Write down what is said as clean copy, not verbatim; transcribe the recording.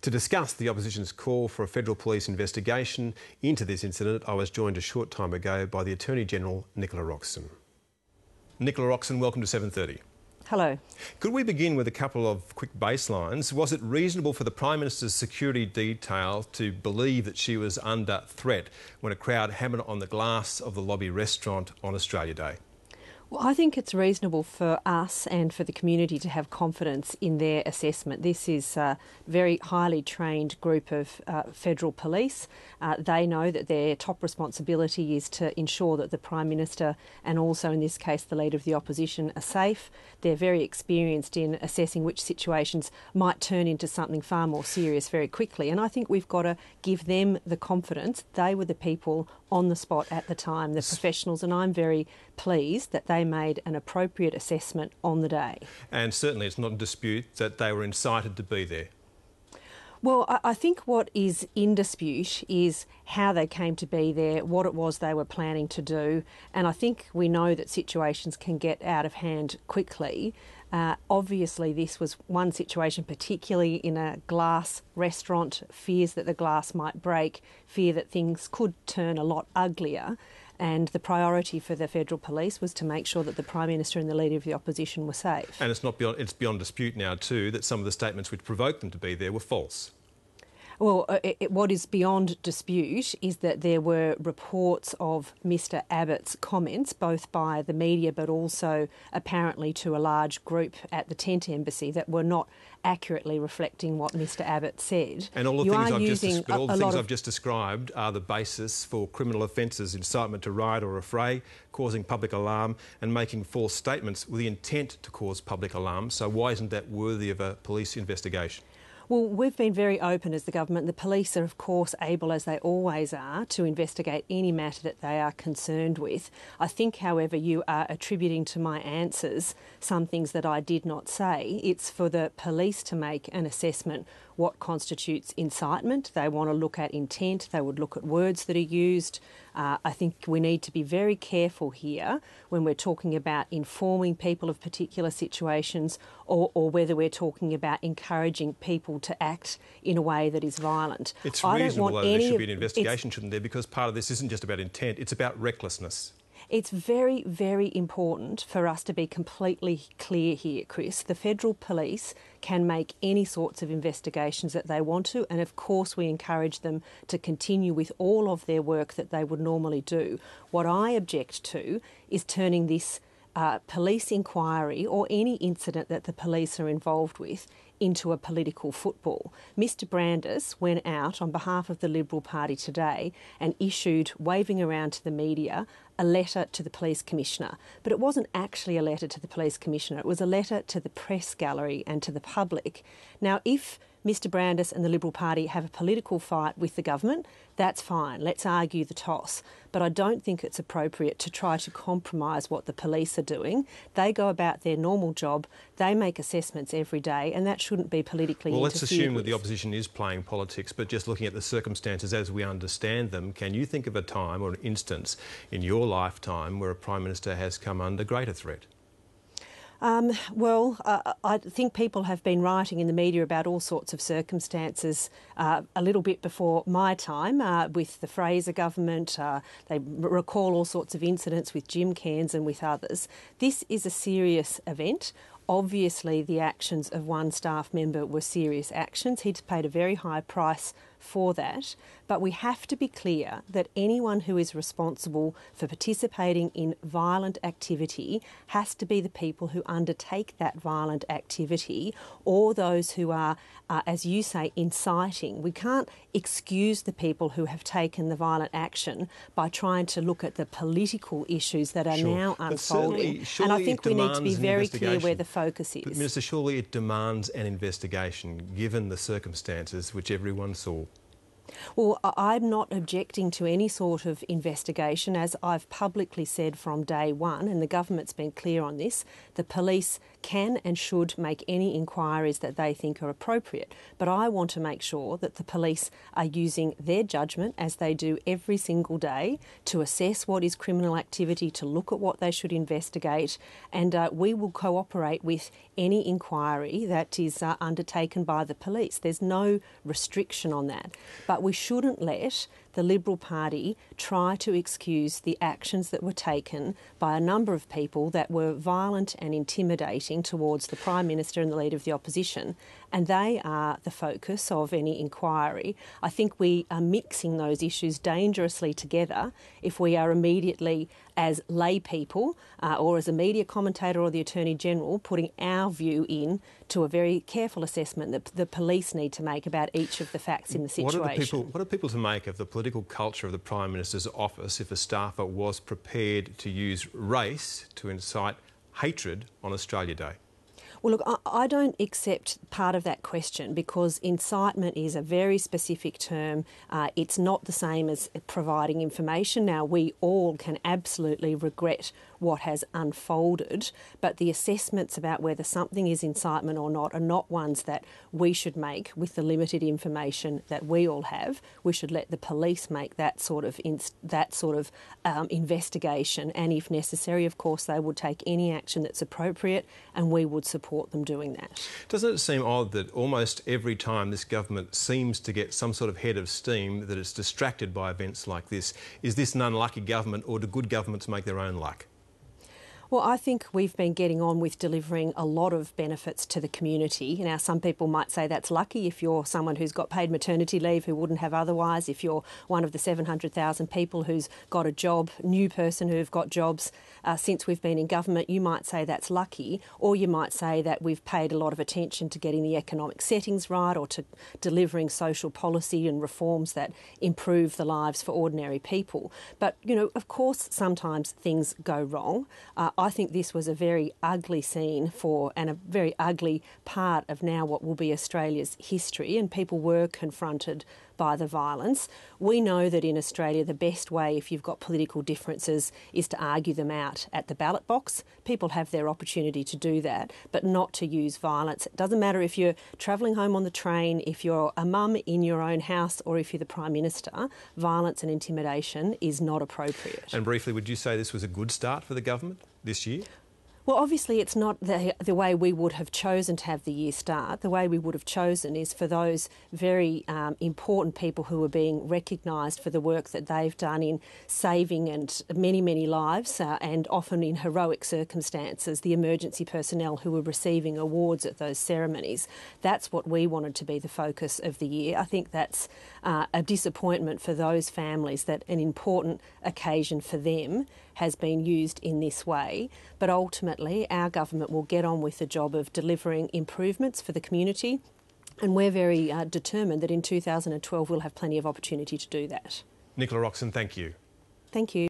To discuss the opposition's call for a federal police investigation into this incident, I was joined a short time ago by the Attorney-General, Nicola Roxon. Nicola Roxon, welcome to 7:30. Hello. Could we begin with a couple of quick baselines? Was it reasonable for the Prime Minister's security detail to believe that she was under threat when a crowd hammered on the glass of the lobby restaurant on Australia Day? Well, I think it's reasonable for us and for the community to have confidence in their assessment. This is a very highly trained group of federal police. They know that their top responsibility is to ensure that the Prime Minister and also in this case the Leader of the Opposition are safe. They're very experienced in assessing which situations might turn into something far more serious very quickly, and I think we've got to give them the confidence. They were the people on the spot at the time, the professionals, and I'm very pleased that they made an appropriate assessment on the day. And certainly it's not in dispute that they were incited to be there. Well, I think what is in dispute is how they came to be there, what it was they were planning to do, and I think we know that situations can get out of hand quickly. Obviously, this was one situation, particularly in a glass restaurant, fears that the glass might break, fear that things could turn a lot uglier. And the priority for the federal police was to make sure that the Prime Minister and the Leader of the Opposition were safe. And it's beyond dispute now too that some of the statements which provoked them to be there were false. Well, what is beyond dispute is that there were reports of Mr Abbott's comments, both by the media but also apparently to a large group at the Tent Embassy, that were not accurately reflecting what Mr Abbott said. And all the things I've just described are the basis for criminal offences: incitement to riot or affray, causing public alarm and making false statements with the intent to cause public alarm. So why isn't that worthy of a police investigation? Well, we've been very open as the government. The police are, of course, able, as they always are, to investigate any matter that they are concerned with. I think, however, you are attributing to my answers some things that I did not say. It's for the police to make an assessment what constitutes incitement. They want to look at intent. They would look at words that are used. I think we need to be very careful here when we're talking about informing people of particular situations or whether we're talking about encouraging people to act in a way that is violent. It's reasonable, though, there should be an investigation, shouldn't there? Because part of this isn't just about intent, it's about recklessness. It's very, very important for us to be completely clear here, Chris. The federal police can make any sorts of investigations that they want to, and of course we encourage them to continue with all of their work that they would normally do. What I object to is turning this police inquiry or any incident that the police are involved with into a political football. Mr Brandis went out on behalf of the Liberal Party today and issued, waving around to the media, a letter to the Police Commissioner. But it wasn't actually a letter to the Police Commissioner, it was a letter to the press gallery and to the public. Now, if Mr Brandis and the Liberal Party have a political fight with the government, that's fine. Let's argue the toss. But I don't think it's appropriate to try to compromise what the police are doing. They go about their normal job, they make assessments every day, and that shouldn't be politically interfered with. Well, let's assume that the opposition is playing politics, but just looking at the circumstances as we understand them, can you think of a time or an instance in your lifetime where a Prime Minister has come under greater threat? I think people have been writing in the media about all sorts of circumstances a little bit before my time with the Fraser government. They recall all sorts of incidents with Jim Cairns and with others. This is a serious event. Obviously, the actions of one staff member were serious actions. He'd paid a very high price for that. But we have to be clear that anyone who is responsible for participating in violent activity has to be the people who undertake that violent activity or those who are, as you say, inciting. We can't excuse the people who have taken the violent action by trying to look at the political issues that are now unfolding. Surely and I think we need to be very clear where the focus is. But Minister, surely it demands an investigation given the circumstances which everyone saw. Well, I'm not objecting to any sort of investigation. As I've publicly said from day one, and the government's been clear on this, the police can and should make any inquiries that they think are appropriate. But I want to make sure that the police are using their judgment, as they do every single day, to assess what is criminal activity, to look at what they should investigate, and we will cooperate with any inquiry that is undertaken by the police. There's no restriction on that. But we shouldn't let the Liberal Party try to excuse the actions that were taken by a number of people that were violent and intimidating towards the Prime Minister and the Leader of the Opposition, and they are the focus of any inquiry. I think we are mixing those issues dangerously together if we are immediately, as lay people or as a media commentator or the Attorney-General, putting our view in to a very careful assessment that the police need to make about each of the facts in the situation. What are people to make of the political culture of the Prime Minister's office if a staffer was prepared to use race to incite hatred on Australia Day? Well, look, I don't accept part of that question, because incitement is a very specific term. It's not the same as providing information. Now, we all can absolutely regret what has unfolded, but the assessments about whether something is incitement or not are not ones that we should make with the limited information that we all have. We should let the police make that sort of investigation, and if necessary, of course, they would take any action that's appropriate, and we would support them doing that. Doesn't it seem odd that almost every time this government seems to get some sort of head of steam, that it's distracted by events like this? Is this an unlucky government, or do good governments make their own luck? Well, I think we've been getting on with delivering a lot of benefits to the community. Now, some people might say that's lucky if you're someone who's got paid maternity leave who wouldn't have otherwise, if you're one of the 700,000 people who's got a job, new person who've got jobs since we've been in government, you might say that's lucky, or you might say that we've paid a lot of attention to getting the economic settings right, or to delivering social policy and reforms that improve the lives for ordinary people. But, you know, of course, sometimes things go wrong. I think this was a very ugly scene and a very ugly part of now what will be Australia's history, and people were confronted by the violence. We know that in Australia the best way, if you've got political differences, is to argue them out at the ballot box. People have their opportunity to do that, but not to use violence. It doesn't matter if you're travelling home on the train, if you're a mum in your own house, or if you're the Prime Minister. Violence and intimidation is not appropriate. And briefly, would you say this was a good start for the government this year? Well, obviously it's not the way we would have chosen to have the year start. The way we would have chosen is for those very important people who are being recognised for the work that they've done in saving and many, many lives, and often in heroic circumstances, the emergency personnel who were receiving awards at those ceremonies. That's what we wanted to be the focus of the year. I think that's a disappointment for those families that an important occasion for them has been used in this way. But ultimately, our government will get on with the job of delivering improvements for the community, and we're very determined that in 2012 we'll have plenty of opportunity to do that. Nicola Roxon, thank you. Thank you.